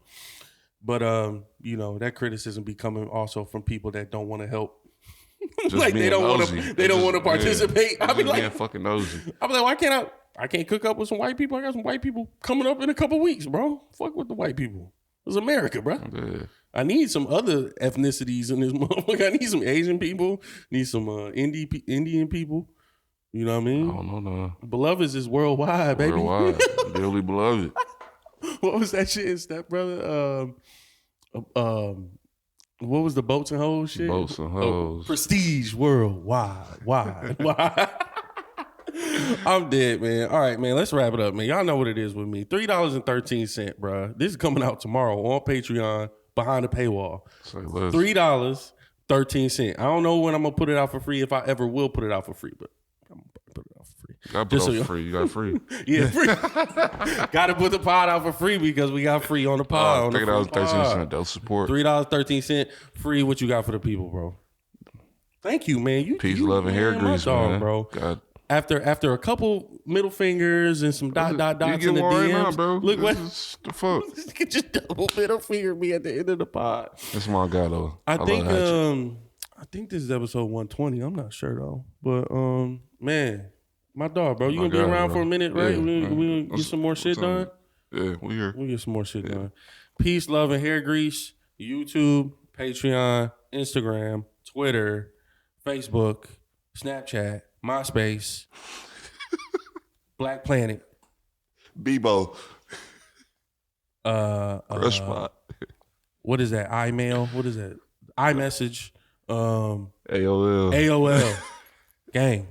But that criticism be coming also from people that don't want to help. Like they don't want to participate.
I be like, fucking nosy.
I be like, why can't I can't cook up with some white people. I got some white people coming up in a couple weeks, bro. Fuck with the white people. It's America, bro.
Yeah.
I need some other ethnicities in this motherfucker. I need some Asian people. Need some Indian people. You know what I mean?
I don't know, no.
Beloveds is worldwide, baby.
Worldwide. Dearly beloved.
What was that shit in Step Brother? What was the boats and hoes shit?
Boats and hoes.
Prestige worldwide. Why? I'm dead, man. All right, man. Let's wrap it up, man. Y'all know what it is with me. $3.13, bro. This is coming out tomorrow on Patreon behind the paywall. $3.13. I don't know when I'm gonna put it out for free, if I ever will put it out for free, but I'm gonna put it out for free.
Gotta put it out for free. You got free.
Yeah, free. Gotta put the pod out for free because we got free on the pod.
$3.13. They'll support.
$3.13 free. What you got for the people, bro? Thank you, man.
Peace, love, and hair grease, man.
Bro.
God.
after a couple middle fingers and some dots in the DMs,
now, bro.
Look what
the fuck.
You just double middle finger me at the end of the pod.
That's my guy though.
I think this is episode 120. I'm not sure though, but man, my dog, bro, you gonna be around for a minute, right?
Yeah,
we get some more shit done.
Yeah, we here.
We get some more shit done. Peace, love, and hair grease. YouTube, Patreon, Instagram, Twitter, Facebook, Snapchat, MySpace, Black Planet,
Bebo,
Crush Spot. What is that? iMail. What is that? iMessage. AOL. Gang.